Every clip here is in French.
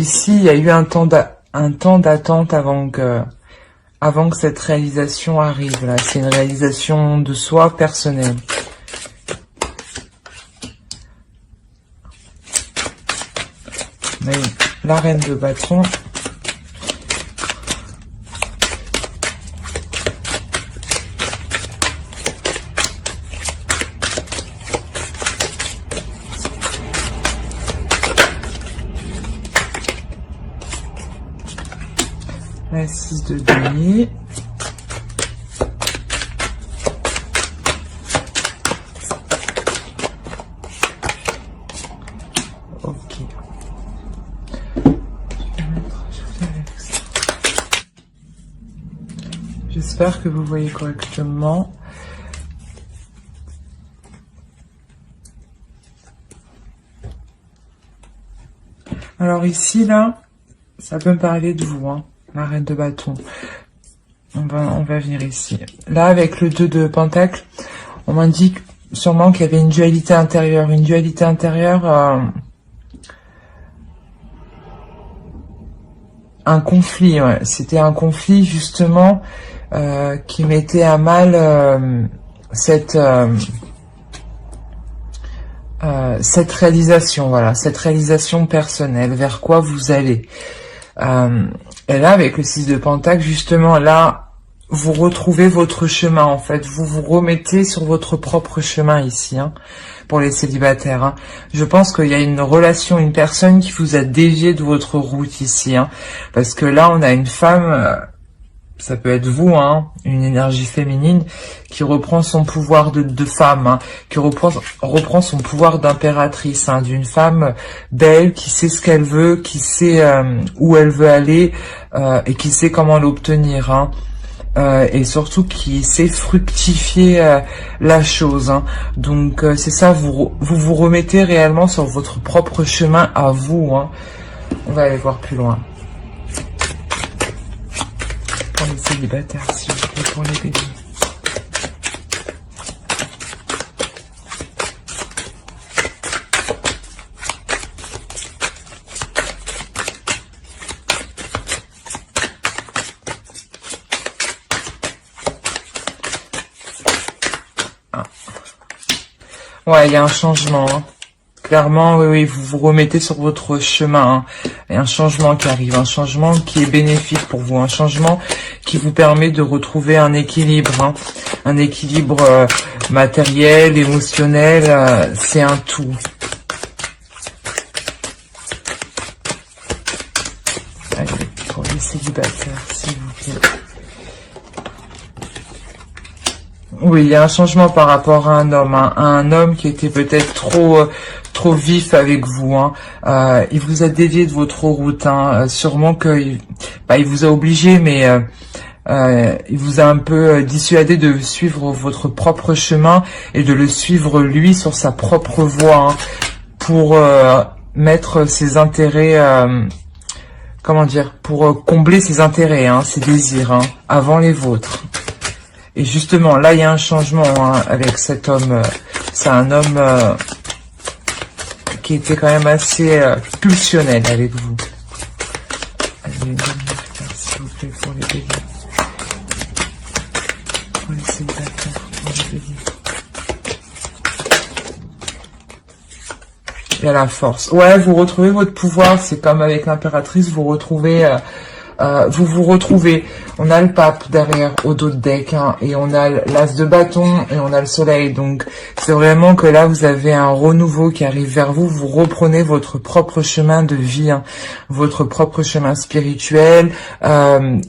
Ici, il y a eu un temps d'attente avant que cette réalisation arrive. Là, c'est une réalisation de soi personnelle. Mais la reine de bâton. La 6 de denier. Ok. J'espère que vous voyez correctement. Alors ici, là, ça peut me parler de vous, hein. La reine de bâton. On va venir ici. Là, avec le 2 de pentacle, on m'indique sûrement qu'il y avait une dualité intérieure. Une dualité intérieure, un conflit, ouais. C'était un conflit, justement, qui mettait à mal cette réalisation, voilà, cette réalisation personnelle, vers quoi vous allez. Et là, avec le 6 de pentacle, justement, là, vous retrouvez votre chemin, en fait. Vous vous remettez sur votre propre chemin ici, hein, pour les célibataires. Hein. Je pense qu'il y a une relation, une personne qui vous a dévié de votre route ici. Hein, parce que là, on a une femme, ça peut être vous, hein, une énergie féminine, qui reprend son pouvoir de femme, hein, qui reprend son pouvoir d'impératrice, hein, d'une femme belle, qui sait ce qu'elle veut, qui sait où elle veut aller, et qui sait comment l'obtenir, hein, et surtout qui sait fructifier la chose. Hein. Donc c'est ça, vous remettez réellement sur votre propre chemin à vous. Hein. On va aller voir plus loin. Pour les célibataires, s'il vous plaît, pour les bébés. Ah. Ouais, il y a un changement. Hein. Clairement, oui, vous vous remettez sur votre chemin. Hein. Il y a un changement qui arrive, un changement qui est bénéfique pour vous, un changement qui vous permet de retrouver un équilibre. Hein. Un équilibre matériel, émotionnel, c'est un tout. Allez, pour les célibataires, s'il vous plaît. Oui, il y a un changement par rapport à un homme, hein, à un homme qui était peut-être trop vif avec vous. Hein. Il vous a dévié de votre route. Hein. Sûrement que, il vous a obligé, mais il vous a un peu dissuadé de suivre votre propre chemin et de le suivre lui sur sa propre voie, hein, pour mettre ses intérêts, comment dire, pour combler ses intérêts, hein, ses désirs, hein, avant les vôtres. Et justement, là, il y a un changement, hein, avec cet homme. C'est un homme qui était quand même assez pulsionnel avec vous. Allez, s'il vous plaît, pour les bébés. Pour les célibataires, pour les bébés. Il y a la force. Ouais, vous retrouvez votre pouvoir. C'est comme avec l'impératrice, vous retrouvez... vous retrouvez. On a le pape derrière au dos de deck, hein, et on a l'as de bâton et on a le soleil. Donc c'est vraiment que là vous avez un renouveau qui arrive vers vous. Vous reprenez votre propre chemin de vie, hein, votre propre chemin spirituel.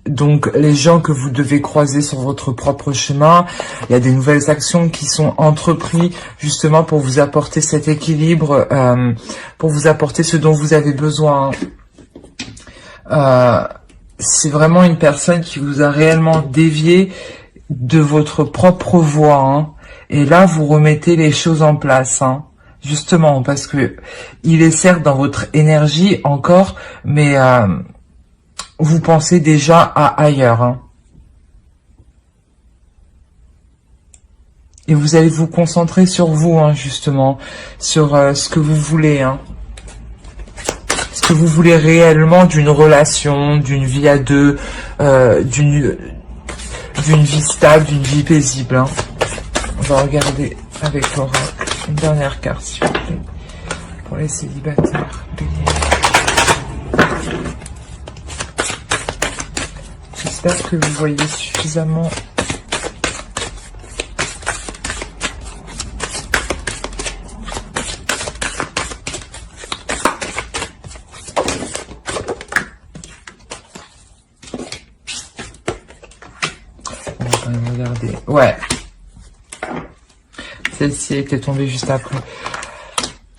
Donc les gens que vous devez croiser sur votre propre chemin, il y a des nouvelles actions qui sont entreprises justement pour vous apporter cet équilibre, pour vous apporter ce dont vous avez besoin. C'est vraiment une personne qui vous a réellement dévié de votre propre voie. Hein. Et là, vous remettez les choses en place. Hein. Justement, parce que il est certes dans votre énergie encore, mais vous pensez déjà à ailleurs. Hein. Et vous allez vous concentrer sur vous, hein, justement, sur ce que vous voulez. Hein. que vous voulez réellement d'une relation, d'une vie à deux, d'une vie stable, d'une vie paisible. Hein. On va regarder avec l'oracle une dernière carte, s'il vous plaît, pour les célibataires. J'espère que vous voyez suffisamment. On va quand même regarder. Ouais. Celle-ci était tombée juste après.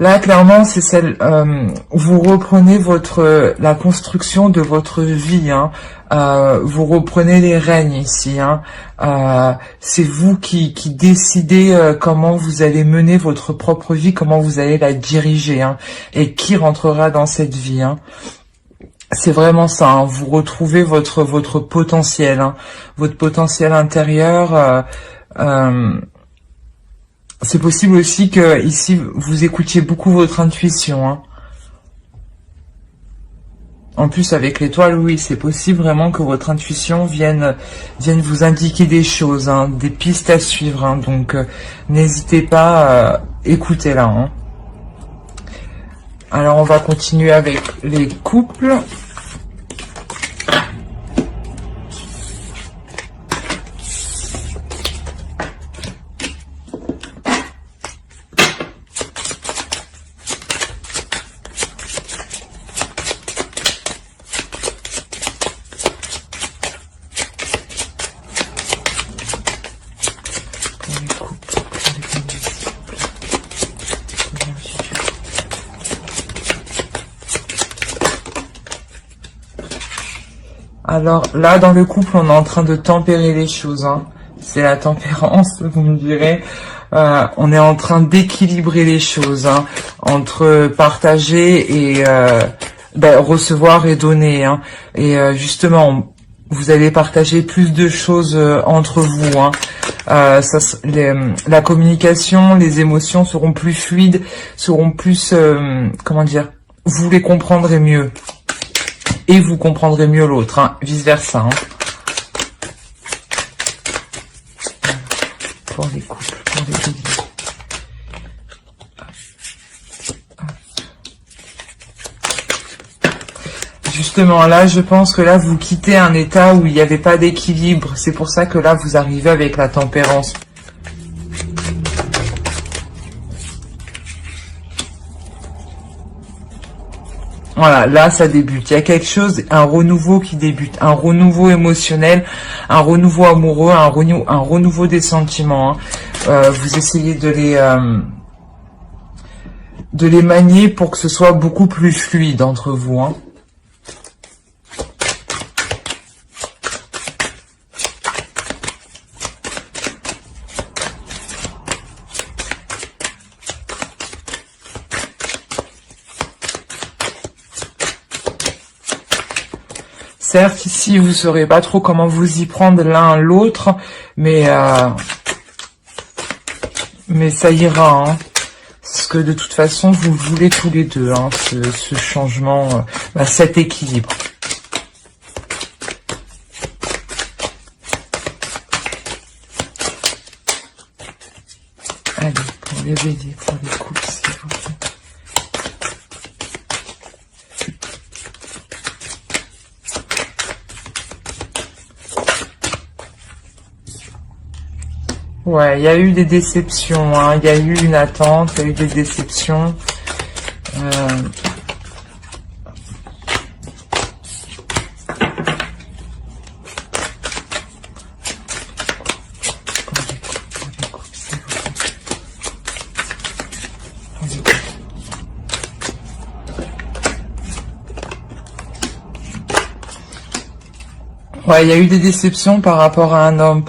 Là, clairement, c'est celle où vous reprenez la construction de votre vie. Hein. Vous reprenez les rênes ici. Hein. C'est vous qui décidez comment vous allez mener votre propre vie, comment vous allez la diriger, hein, et qui rentrera dans cette vie. Hein. C'est vraiment ça. Hein. Vous retrouvez votre potentiel, hein, votre potentiel intérieur. C'est possible aussi que ici vous écoutiez beaucoup votre intuition. Hein. En plus avec l'étoile, oui, c'est possible vraiment que votre intuition vienne vous indiquer des choses, hein, des pistes à suivre. Hein. Donc n'hésitez pas, écoutez-la. Hein. Alors on va continuer avec les couples. Alors là, dans le couple, on est en train de tempérer les choses. Hein. C'est la tempérance, vous me direz. On est en train d'équilibrer les choses, hein, entre partager et recevoir et donner. Hein. Et justement, vous allez partager plus de choses entre vous. Hein. La communication, les émotions seront plus fluides, seront plus, comment dire, vous les comprendrez mieux. Et vous comprendrez mieux l'autre, hein, vice-versa. Hein. Pour les couples, pour les béliers. Justement, là, je pense que là, vous quittez un état où il n'y avait pas d'équilibre. C'est pour ça que là, vous arrivez avec la tempérance. Voilà, là, ça débute. Il y a quelque chose, un renouveau qui débute, un renouveau émotionnel, un renouveau amoureux, un renouveau des sentiments. Hein. Vous essayez de les manier pour que ce soit beaucoup plus fluide entre vous. Hein. Certes, ici, vous ne saurez pas trop comment vous y prendre l'un l'autre, mais ça ira. Hein. Parce que de toute façon, vous voulez tous les deux, hein, ce changement, cet équilibre. Allez, pour les béliers, pour les couples, s'il vous plaît. Ouais, il y a eu des déceptions, hein. Il y a eu une attente, il y a eu des déceptions. Ouais, il y a eu des déceptions par rapport à un homme,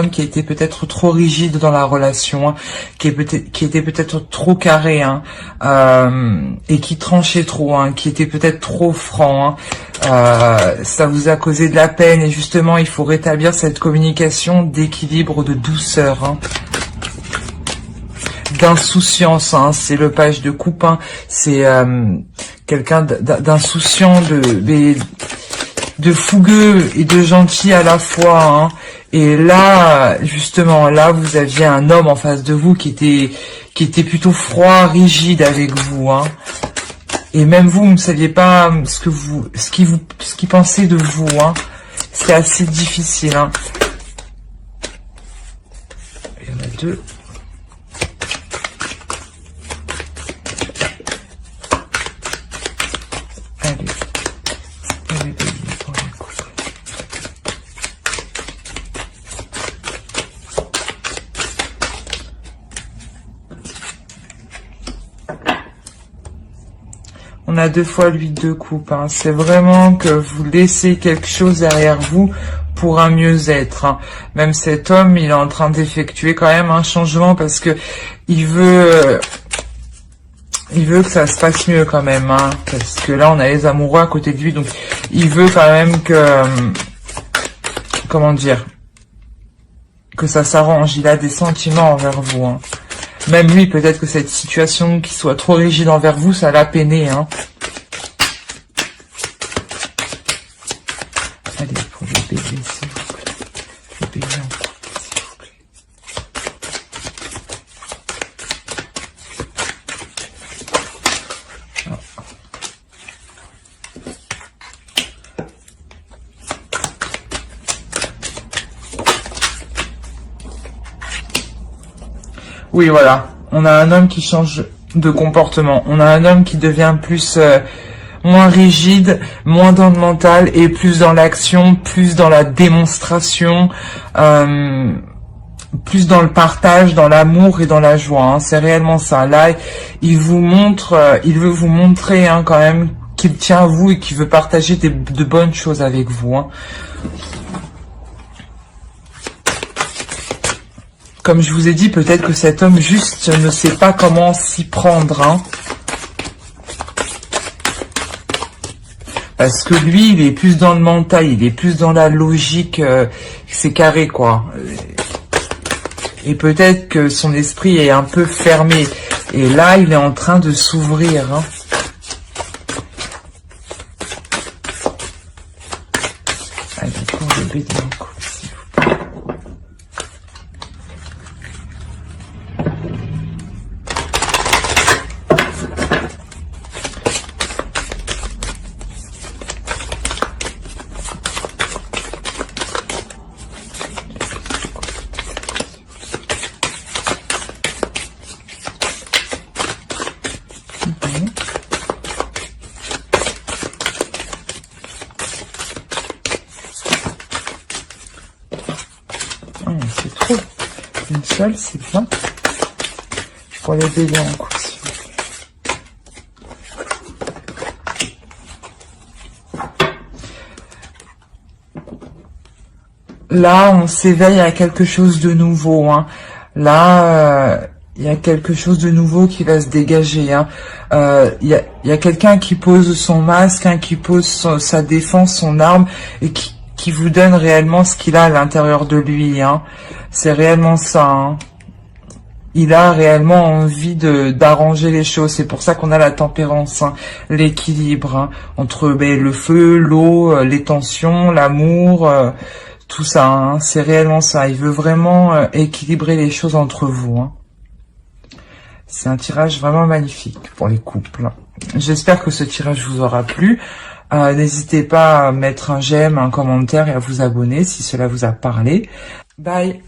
qui était peut-être trop rigide dans la relation, hein, qui était peut-être trop carré, hein, et qui tranchait trop, hein, qui était peut-être trop franc. Hein. Ça vous a causé de la peine et justement, il faut rétablir cette communication d'équilibre, de douceur. Hein. d'insouciance, hein. C'est le page de coupe, hein. C'est quelqu'un d'insouciant, de fougueux et de gentil à la fois, hein. Et là, justement, là, vous aviez un homme en face de vous qui était plutôt froid, rigide avec vous, hein. Et même vous ne saviez pas ce qu'il pensait de vous, hein. C'est assez difficile, hein. Il y en a deux. Allez, pour les couples. On a 2 fois l'huile de coupe, hein. C'est vraiment que vous laissez quelque chose derrière vous pour un mieux-être, hein. Même cet homme, il est en train d'effectuer quand même un changement parce que il veut que ça se passe mieux quand même, hein. Parce que là, on a les amoureux à côté de lui, donc il veut quand même que, comment dire, que ça s'arrange. Il a des sentiments envers vous, hein. Même lui, peut-être que cette situation qui soit trop rigide envers vous, ça l'a peiné, hein. Allez, pour le bébé, s'il vous plaît. Le bébé en couple, s'il vous plaît. Oui, voilà. On a un homme qui change de comportement. On a un homme qui devient plus moins rigide, moins dans le mental et plus dans l'action, plus dans la démonstration, plus dans le partage, dans l'amour et dans la joie, hein. C'est réellement ça. Là, il vous montre, il veut vous montrer, hein, quand même qu'il tient à vous et qu'il veut partager de bonnes choses avec vous, hein. Comme je vous ai dit, peut-être que cet homme juste ne sait pas comment s'y prendre, hein. Parce que lui, il est plus dans le mental, il est plus dans la logique, c'est carré, quoi. Et peut-être que son esprit est un peu fermé. Et là, il est en train de s'ouvrir, hein. Allez, pour le bébé en couple, s'il vous plaît. C'est trop. Une seule, c'est bien. Pour les bébés en couple, s'il vous plaît. Là, on s'éveille à quelque chose de nouveau, hein. Là, il y a quelque chose de nouveau qui va se dégager, hein. Il y a quelqu'un qui pose son masque, hein, qui pose sa défense, son arme, et qui vous donne réellement ce qu'il a à l'intérieur de lui, hein. C'est réellement ça, hein. Il a réellement envie d'arranger les choses. C'est pour ça qu'on a la tempérance, hein, l'équilibre, hein, entre le feu, l'eau, les tensions, l'amour, tout ça, hein. C'est réellement ça. Il veut vraiment équilibrer les choses entre vous, hein. C'est un tirage vraiment magnifique pour les couples. J'espère que ce tirage vous aura plu. N'hésitez pas à mettre un j'aime, un commentaire et à vous abonner si cela vous a parlé. Bye!